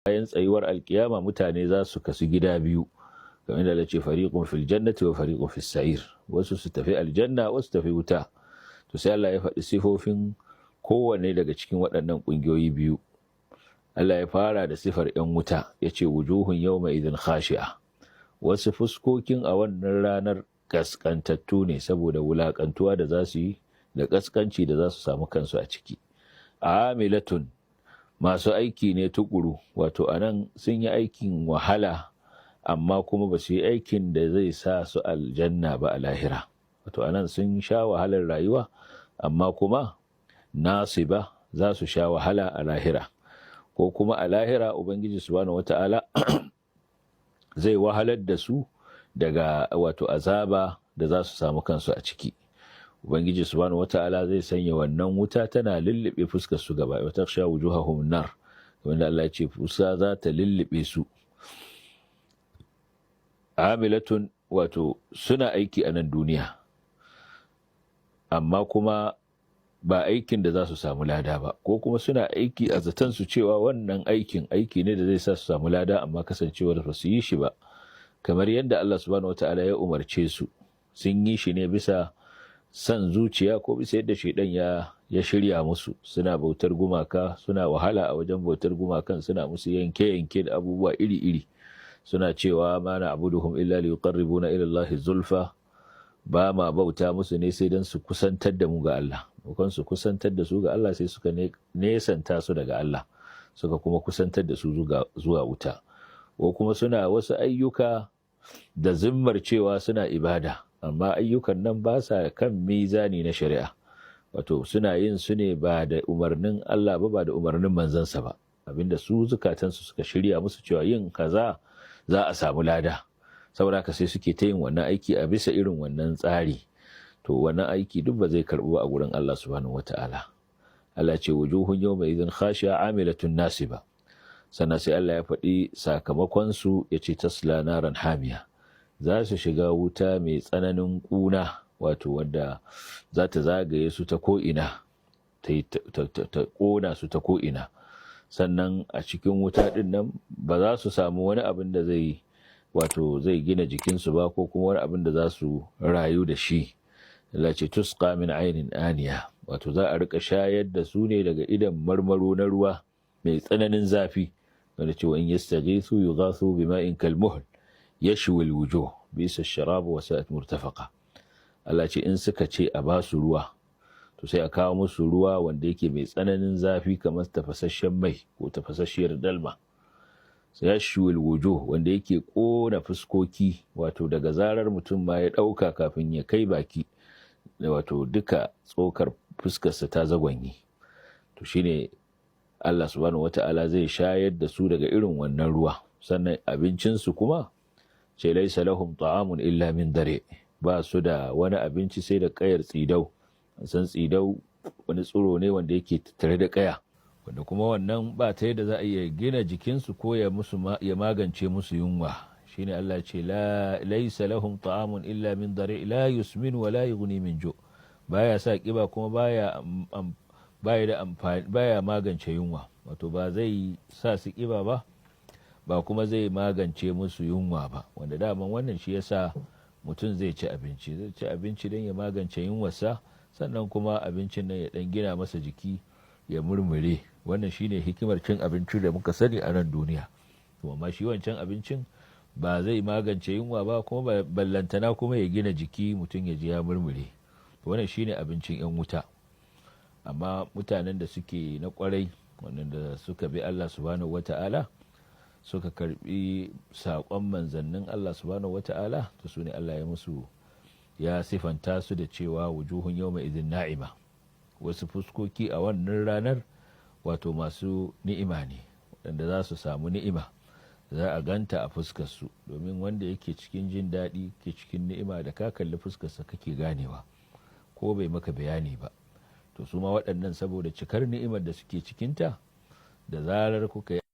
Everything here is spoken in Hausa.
bayan tsayuwar alkiyama mutane za su kasu gida biyu, kamar da ce fariqun fil jannati wa fariqun fis sa'ir, wasu su tafi aljanna wasu tafi wuta. To sai Allah ya faɗi sifofin kowanne daga cikin waɗannan ƙungiyoyi biyu. Allah ya fara da sifar 'yan wuta, ya ce wujuhun yawma idhin khashi'a, wasu fuskokin a wannan ranar kaskantattu ne saboda wulakantuwa da za su yi da kaskanci da za su samu kansu a ciki. Amilatun, masu aiki ne tukuru, wato anan sun yi aikin wahala amma kuma ba su yi aikin da zai sa su aljanna ba a lahira. Wato anan sun sha wahalar rayuwa amma kuma nasiba, za su sha wahala a lahira, ko kuma a lahira ubangiji subhanahu wata'ala zai wahalar da su daga wato azaba da za su samu kansu a ciki. Ubangiji subhanahu wata'ala zai sanya wannan wuta tana lullube fuskar su gaba, wata sha wujuhahum nar, wanda Allah ya ce fuska za ta lullube su. Amilatun, wato suna aiki a nan duniya amma kuma ba aikin da za su samu lada ba, ko kuma suna aiki a zaton su cewa wannan aikin aiki ne da zai sa su samu lada amma kasancewar ba su yi shi ba kamar yadda Allah subhanahu wata'ala ya umarce su. Sun yi shi ne bisa san zuciya ko bisa yadda shaidan ya shirya musu. Suna bautar gumaka, suna wahala a wajen bautar gumakan, suna musu yanke-yanke da abubuwa iri-iri. Suna cewa ma na'buduhum illa liqarribuna ila Allahi zulfa, ba ma bauta musu ne sai dan su kusantar da mu ga Allah. Bukan su kusantar da su ga Allah sai suka nesanta su daga Allah, suka kuma kusantar da su zuwa wuta. Ko kuma suna wasu ayyuka da zimmar cewa suna ibada, amma ayyukan nan ba sa kan mizani na shari'a, wato suna yin su ne ba da umarnin Allah ba da umarnin manzansa ba, abinda su zukatansu suka shirya musu cewa yin kaza za a samu lada, saboda haka sai suke ta yin wannan aiki a bisa irin wannan tsari. To wannan aiki duk ba zai karɓu a gurin Allah subhanahu wata'ala. Allah ce wujuhun yawma idhin khashi'a amilatun nasiba, sannan sai Allah ya faɗi sakamakon su, ya ce tasla naran hamiya, za su shiga wuta mai tsananin ƙuna, wato wadda za ta zagaye su ta ko'ina, ta ƙona su ta ko'ina. Sannan a cikin wuta ɗin nan ba za su samu wani abin da zai gina jikinsu ba, ko kuma wani abin da za su rayu da shi. Allah ce tusqa min ainin aniya, wato za a rika shayar da su ne daga idan marmaro na ruwa mai tsananin zafi, wanda ce wa in yastaghithu yughathu bima'in kalmuhl yashwi alwujuh bisa ash-sharab wa sa'at murtafaqa. Allah ce in suka ce a ba su ruwa, to sai a kawo musu ruwa wanda yake mai tsananin zafi kamar tafasasshen mai ko tafasasshiyar dalma. Sai yashwi alwujuh, wanda yake kona fuskoki, wato daga zarar mutum ma ya dauka kafin ya kai baki, wato duka tsokar fuskarsa ta zagwanye. To shine Allah subhanahu wata'ala zai shayar da su daga irin wannan ruwa. Sannan abincinsu kuma ce laisa lahum ta'amun illa min dare, ba su da wani abinci sai da kayar tsidau. San tsidau wani tsiro ne wanda yake tattare da kaya, wanda kuma wannan ba ta yadda za a iya gina jikinsu ko ya magance musu yunwa. Shine Allah ce laisa lahum ta'amun illa min dare la yusmin wa la yughni min ju', baya sa kiba kuma baya magance yunwa, wato ba zai sa su kiba ba kuma zai magance musu yunwa ba, wanda daman wannan shi yasa mutum zai ci abinci don ya magance yunwarsa, sannan kuma abincin nan ya dan gina masa jiki ya murmure. Wannan shine hikimar cin abinci da muka sani a nan duniya. To amma shi wancan abincin ba zai magance yunwa ba, kuma ballantana kuma ya gina jiki mutum ya ji ya murmure. Wannan shine abincin 'yan wuta. Amma mutanen da suke na kwarai, wanda suka bi Allah subhanahu wata'ala, suka karbi saƙon manzannin Allah subhanahu wata'ala, to su ne Allah ya sifanta su da cewa wujuhun yawma idhin na'ima, wasu fuskoki a wannan ranar wato masu ni'ima ne, waɗanda za su samu ni'ima, za a ganta a fuskarsu, domin wanda yake cikin jin daɗi ke cikin ni'ima da ka kalli fuskarsa kake ganewa ko bai maka bayani ba. To su ma waɗannan saboda cikar ni'imar da suke cikinta, da zarar kuka yi